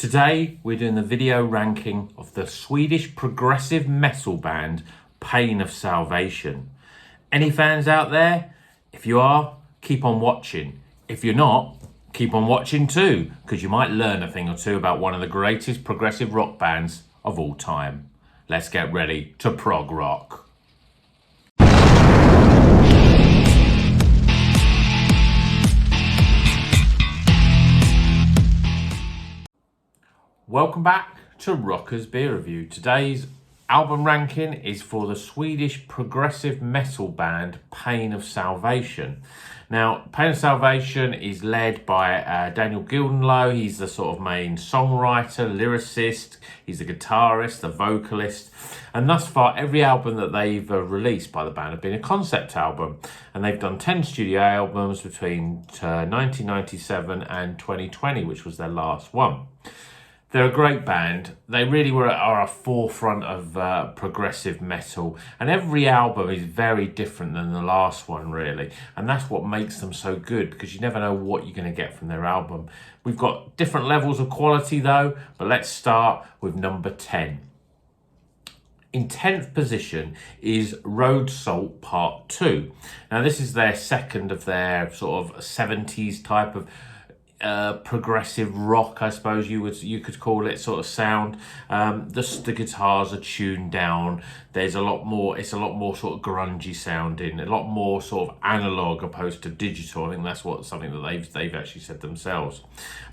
Today we're doing the video ranking of the Swedish progressive metal band Pain of Salvation. Any fans out there? If you are, keep on watching. If you're not, keep on watching too, because you might learn a thing or two about one of the greatest progressive rock bands of all time. Let's get ready to prog rock. Welcome back to Rocker's Beer Review. Today's album ranking is for the Swedish progressive metal band Pain of Salvation. Now, Pain of Salvation is led by Daniel Gildenlow. He's the sort of main songwriter, lyricist, he's the guitarist, the vocalist, and thus far every album that they've released by the band have been a concept album, and they've done 10 studio albums between 1997 and 2020, which was their last one. They're a great band. They really are a forefront of progressive metal, and every album is very different than the last one, really, and that's what makes them so good, because you never know what you're going to get from their album. We've got different levels of quality though, but let's start with number 10. In 10th position is Road Salt Part 2. Now this is their second of their sort of 70s type of progressive rock, I suppose you could call it, sort of sound. The guitars are tuned down. There's a lot more. It's a lot more sort of grungy sounding, a lot more sort of analog opposed to digital. I think that's something that they've actually said themselves.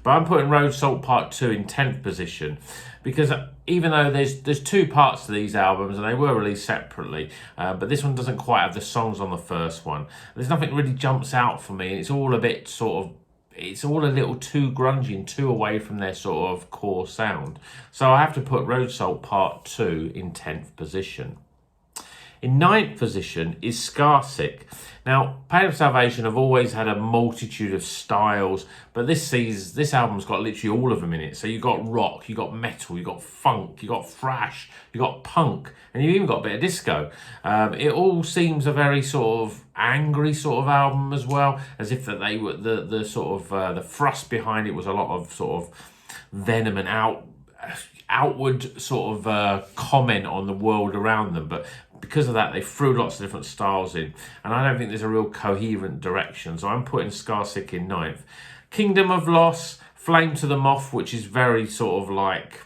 But I'm putting Road Salt Part 2 in 10th position because even though there's two parts to these albums and they were released separately, but this one doesn't quite have the songs on the first one. There's nothing really jumps out for me. It's all a bit sort of. It's all a little too grungy and too away from their sort of core sound. So I have to put Road Salt Part 2 in 10th position. In 9th position is Scarcity. Now, Pain of Salvation have always had a multitude of styles, but this album's got literally all of them in it. So you've got rock, you've got metal, you've got funk, you've got thrash, you've got punk, and you've even got a bit of disco. It all seems a very sort of angry sort of album as well, as if that they were the sort of the thrust behind it was a lot of sort of venom and outward sort of comment on the world around them, but because of that they threw lots of different styles in, and I don't think there's a real coherent direction, so I'm putting Scarcity in 9th. Kingdom of Loss, Flame to the Moth, which is very sort of like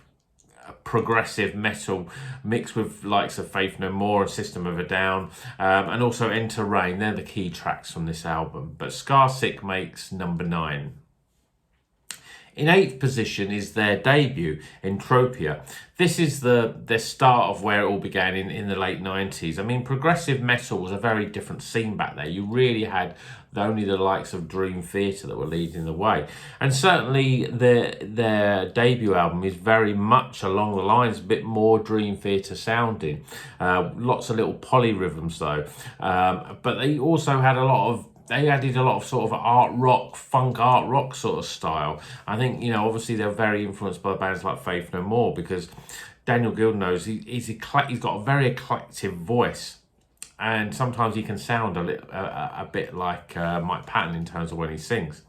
progressive metal mixed with likes of Faith No More and System of a Down, and also Enter Rain. They're the key tracks from this album, but Scarcity makes number 9. In 8th position is their debut, Entropia. This is the start of where it all began in the late 90s. I mean, progressive metal was a very different scene back there. You really had only the likes of Dream Theater that were leading the way. And certainly their debut album is very much along the lines, a bit more Dream Theater sounding. Lots of little polyrhythms though. But they also had they added a lot of sort of funk art rock sort of style. I think, obviously they're very influenced by bands like Faith No More, because Daniel Gildenlow, he's got a very eclectic voice, and sometimes he can sound a bit like Mike Patton in terms of when he sings.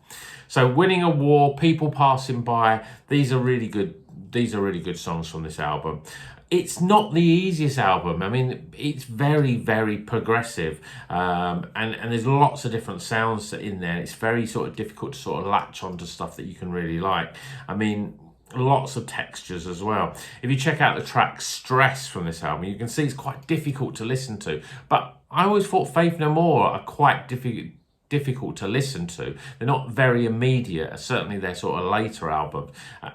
So Winning a War, People Passing By, these are really good songs from this album. It's not the easiest album. I mean, it's very, very progressive, and there's lots of different sounds in there. It's very sort of difficult to sort of latch onto stuff that you can really like. I mean, lots of textures as well. If you check out the track Stress from this album, you can see it's quite difficult to listen to. But I always thought Faith No More are quite difficult to listen to. They're not very immediate, certainly their sort of later albums,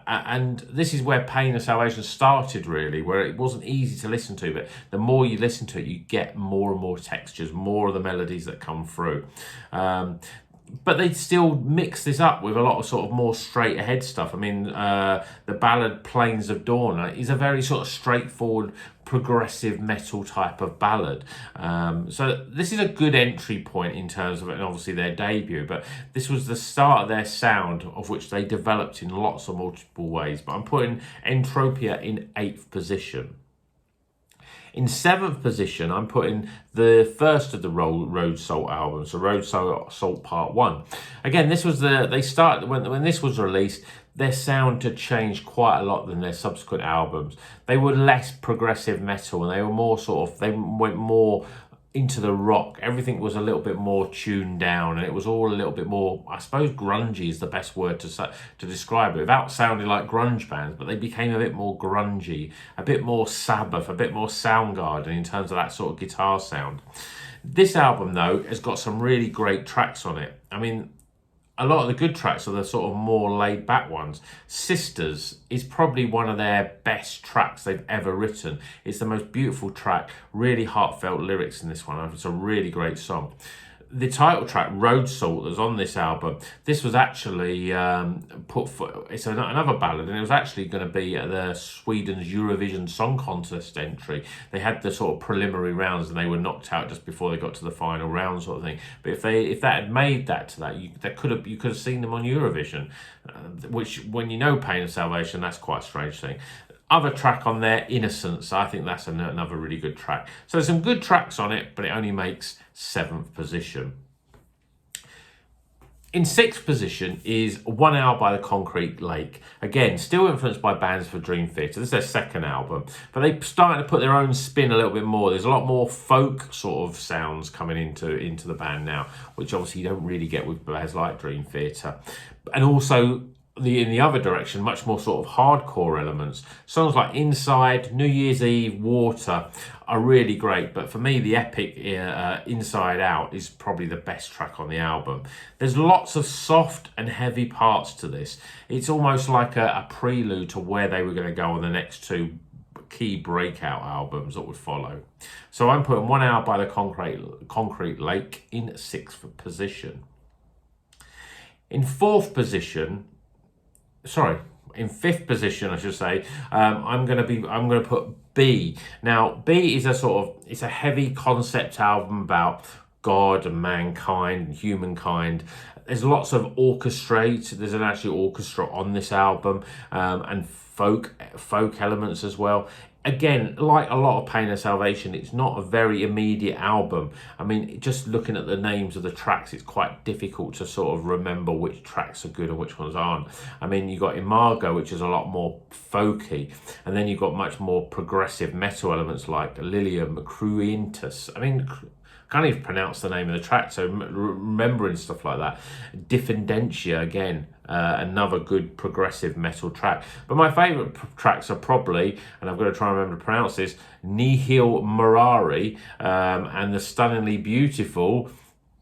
and this is where Pain of Salvation started, really, where it wasn't easy to listen to, but the more you listen to it you get more and more textures, more of the melodies that come through. But they still mix this up with a lot of sort of more straight ahead stuff. I mean, the ballad Plains of Dawn is a very sort of straightforward progressive metal type of ballad. So this is a good entry point in terms of it, and obviously their debut, but this was the start of their sound, of which they developed in lots of multiple ways. But I'm putting Entropia in 8th position. In 7th position, I'm putting the first of the Road Salt albums, so Road Salt Part 1. Again, this was they started when this was released. their sound had changed quite a lot than their subsequent albums. They were less progressive metal, and they were more they went more into the rock. Everything was a little bit more tuned down, and it was all a little bit more, I suppose grungy is the best word to describe it, without sounding like grunge bands, but they became a bit more grungy, a bit more Sabbath, a bit more Soundgarden in terms of that sort of guitar sound. This album, though, has got some really great tracks on it. I mean, a lot of the good tracks are the sort of more laid back ones. Sisters is probably one of their best tracks they've ever written. It's the most beautiful track, really heartfelt lyrics in this one. It's a really great song. The title track, Road Salt, that's on this album, this was actually it's another ballad, and it was actually going to be at the Sweden's Eurovision Song Contest entry. They had the sort of preliminary rounds, and they were knocked out just before they got to the final round, sort of thing. But if that had made that to that, you could have seen them on Eurovision, which, when you know Pain of Salvation, that's quite a strange thing. Other track on there, Innocence, I think that's another really good track. So there's some good tracks on it, but it only makes 7th position. In 6th position is One Hour by the Concrete Lake. Again, still influenced by Bands for Dream Theater. This is their second album, but they're starting to put their own spin a little bit more. There's a lot more folk sort of sounds coming into the band now, which obviously you don't really get with bands like Dream Theater. And also, in the other direction, much more sort of hardcore elements. Songs like Inside, New Year's Eve, Water are really great, but for me the epic Inside Out is probably the best track on the album. There's lots of soft and heavy parts to this. It's almost like a prelude to where they were going to go on the next two key breakout albums that would follow. So I'm putting One Hour by the Concrete Lake in 6th position. In 5th position, I should say, I'm going to put B. Now, B is it's a heavy concept album about God and mankind and humankind. There's lots of orchestrate. There's an actual orchestra on this album, and folk elements as well. Again, like a lot of Pain of Salvation, it's not a very immediate album. I mean, just looking at the names of the tracks, it's quite difficult to sort of remember which tracks are good and which ones aren't. I mean, you've got Imago, which is a lot more folky, and then you've got much more progressive metal elements like Lilium Cruentus. I mean, can't even pronounce the name of the track, so remembering stuff like that. Diffidentia, again, another good progressive metal track. But my favourite tracks are probably, and I'm going to try and remember to pronounce this, Nihil Morari, and the stunningly beautiful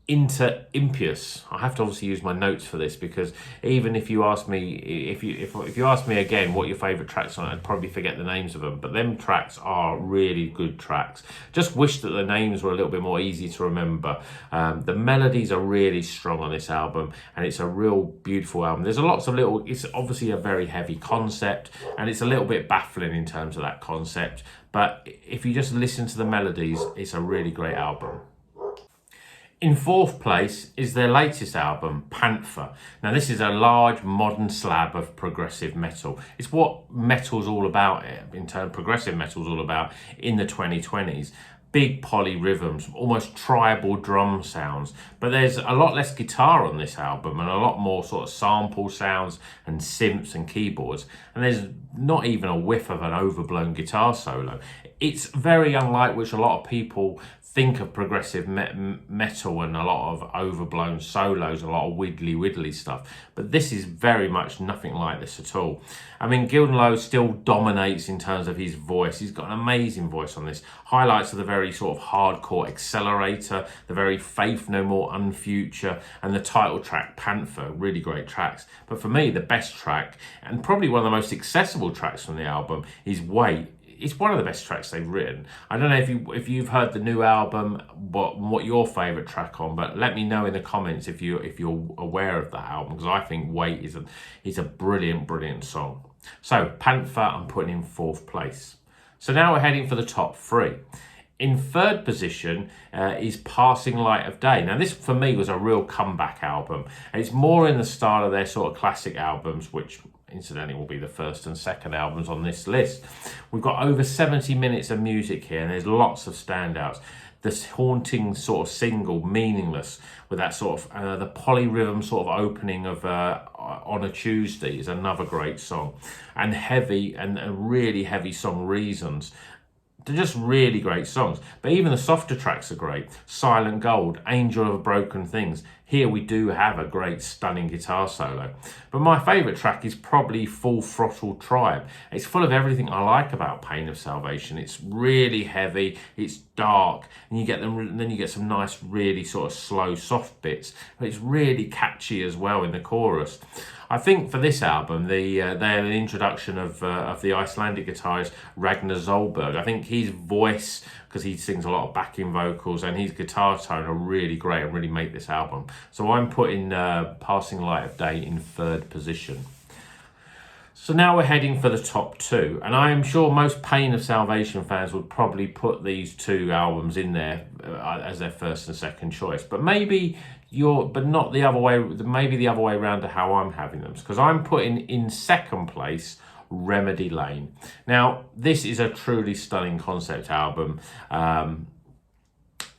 Inter Impius. I have to obviously use my notes for this, because even if you ask me, if you ask me again what your favourite tracks are, I'd probably forget the names of them. But them tracks are really good tracks. Just wish that the names were a little bit more easy to remember. The melodies are really strong on this album, and it's a real beautiful album. There's lots of little. It's obviously a very heavy concept, and it's a little bit baffling in terms of that concept. But if you just listen to the melodies, it's a really great album. In 4th place is their latest album, Panther. Now, this is a large modern slab of progressive metal. It's what metal's all about, progressive metal's all about in the 2020s. Big poly rhythms, almost tribal drum sounds. But there's a lot less guitar on this album, and a lot more sort of sample sounds and synths and keyboards. And there's not even a whiff of an overblown guitar solo. It's very unlike which a lot of people think of progressive metal, and a lot of overblown solos, a lot of widdly stuff. But this is very much nothing like this at all. I mean, Gildan Lowe still dominates in terms of his voice. He's got an amazing voice on this. Highlights of the very sort of hardcore Accelerator, the very Faith No More Unfuture, and the title track, Panther. Really great tracks. But for me, the best track, and probably one of the most accessible tracks from the album, is Wait. It's one of the best tracks they've written. I don't know if you've heard the new album, what your favourite track on, but let me know in the comments if you're aware of that album, because I think Wait is a brilliant song. So Panther, I'm putting in 4th place. So now we're heading for the top 3. In 3rd position is Passing Light of Day. Now, this for me was a real comeback album. And it's more in the style of their sort of classic albums, which incidentally will be the first and second albums on this list. We've got over 70 minutes of music here, and there's lots of standouts. this haunting sort of single, Meaningless, with that sort of the polyrhythm sort of opening of On a Tuesday is another great song. And heavy, and a really heavy song, Reasons. They're just really great songs. But even the softer tracks are great. Silent Gold, Angel of Broken Things. Here we do have a great stunning guitar solo. But my favourite track is probably Full Throttle Tribe. It's full of everything I like about Pain of Salvation. It's really heavy, it's dark, and then you get some nice, really sort of slow, soft bits. But it's really catchy as well in the chorus. I think for this album, they had an introduction of the Icelandic guitarist Ragnar Zolberg. I think his voice, because he sings a lot of backing vocals, and his guitar tone are really great and really make this album. So I'm putting Passing Light of Day in 3rd position. So now we're heading for the top 2, and I am sure most Pain of Salvation fans would probably put these 2 albums in there as their first and second choice. But maybe not the other way. Maybe the other way around to how I'm having them, because I'm putting in second place Remedy Lane. Now, this is a truly stunning concept album.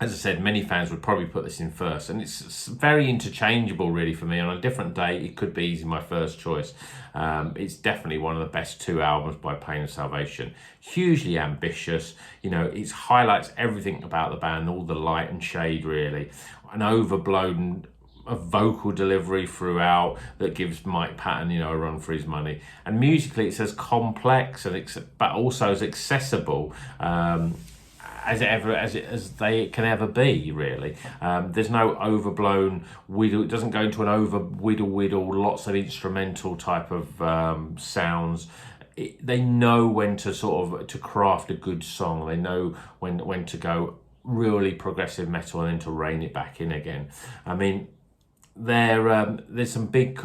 As I said, many fans would probably put this in first, and it's very interchangeable really for me. On a different day, it could be easily my first choice. It's definitely one of the best 2 albums by Pain of Salvation. Hugely ambitious, it highlights everything about the band, all the light and shade really. An overblown vocal delivery throughout that gives Mike Patton, a run for his money. And musically, it's as complex but also as accessible as they can ever be, really. There's no overblown whittle. It doesn't go into an over whittle, lots of instrumental type of sounds. They know when to craft a good song. They know when to go really progressive metal and then to rein it back in again. I mean, there's some big,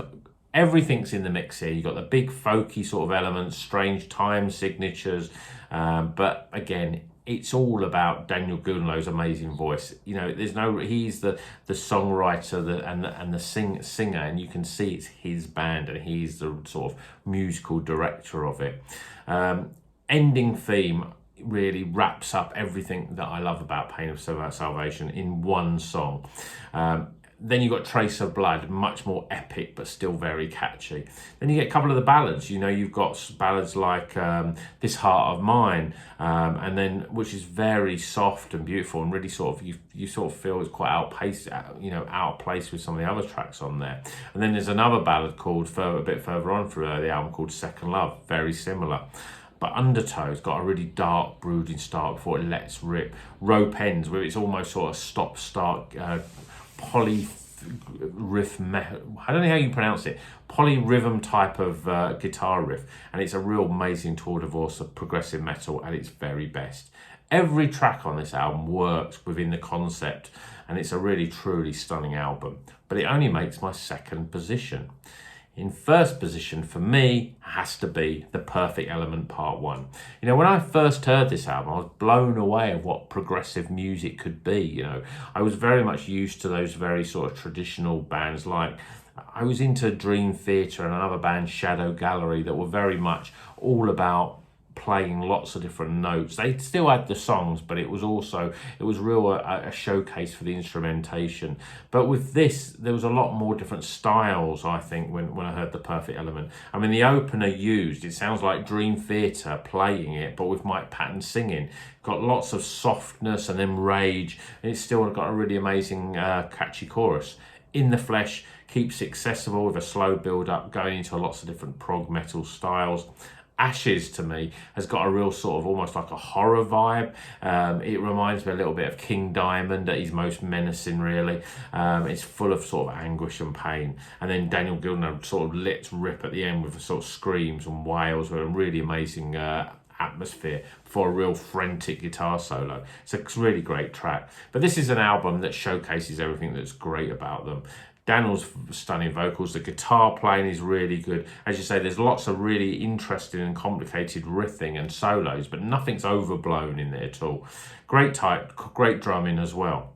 everything's in the mix here. You've got the big folky sort of elements, strange time signatures, but again, it's all about Daniel Goodlow's amazing voice. He's the songwriter and the singer, and you can see it's his band, and he's the sort of musical director of it. Ending theme really wraps up everything that I love about Pain of Salvation in one song. Then you've got Trace of Blood, much more epic, but still very catchy. Then you get a couple of the ballads. You've got ballads like This Heart of Mine, and then which is very soft and beautiful, and really sort of you sort of feel it's quite out of place with some of the other tracks on there. And then there's another ballad called a bit further on through the album called Second Love, very similar. But Undertow's got a really dark, brooding start before it lets rip. Rope Ends, where it's almost sort of stop-start poly riff, I don't know how you pronounce it, polyrhythm type of guitar riff, and it's a real amazing tour de force of progressive metal at its very best. Every track on this album works within the concept, and it's a really truly stunning album, but it only makes my second position. In first position for me has to be The Perfect Element Part 1. When I first heard this album, I was blown away of what progressive music could be. I was very much used to those very sort of traditional bands, like I was into Dream Theater and another band, Shadow Gallery, that were very much all about playing lots of different notes. They still had the songs, but it was real a showcase for the instrumentation. But with this, there was a lot more different styles, I think, when I heard The Perfect Element. I mean, the opener it sounds like Dream Theater playing it, but with Mike Patton singing. Got lots of softness and then rage, and it's still got a really amazing catchy chorus. In the Flesh keeps it accessible with a slow build-up, going into lots of different prog metal styles. Ashes, to me, has got a real sort of almost like a horror vibe. It reminds me a little bit of King Diamond at his most menacing, really. It's full of sort of anguish and pain. And then Daniel Gilder sort of lets rip at the end with sort of screams and wails with a really amazing atmosphere for a real frantic guitar solo. It's a really great track. But this is an album that showcases everything that's great about them. Daniel's stunning vocals, the guitar playing is really good. As you say, there's lots of really interesting and complicated riffing and solos, but nothing's overblown in there at all. Great drumming as well.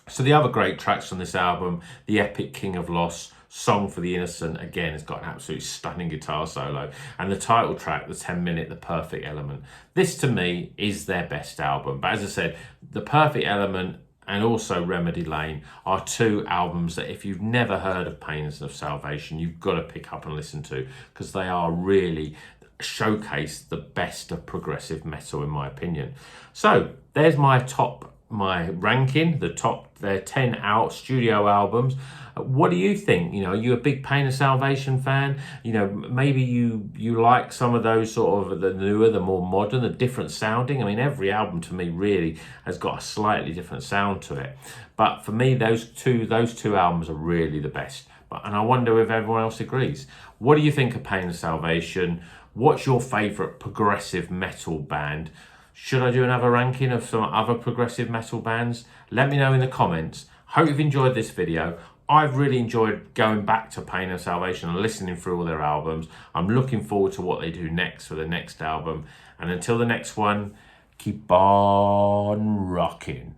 So the other great tracks from this album, The Epic King of Loss, Song for the Innocent, again, has got an absolutely stunning guitar solo. And the title track, the 10-minute, The Perfect Element. This, to me, is their best album. But as I said, The Perfect Element and also Remedy Lane are two albums that if you've never heard of Pains of Salvation, you've got to pick up and listen to, because they are really showcase the best of progressive metal, in my opinion. So there's my ranking, their 10 out studio albums. What do you think? You know, are you a big Pain of Salvation fan? You know, maybe you like some of those sort of the newer, the more modern, the different sounding. I mean, every album to me really has got a slightly different sound to it. But for me, those two albums are really the best. And I wonder if everyone else agrees. What do you think of Pain of Salvation? What's your favourite progressive metal band? Should I do another ranking of some other progressive metal bands? Let me know in the comments. Hope you've enjoyed this video. I've really enjoyed going back to Pain of Salvation and listening through all their albums. I'm looking forward to what they do next for the next album. And until the next one, keep on rocking.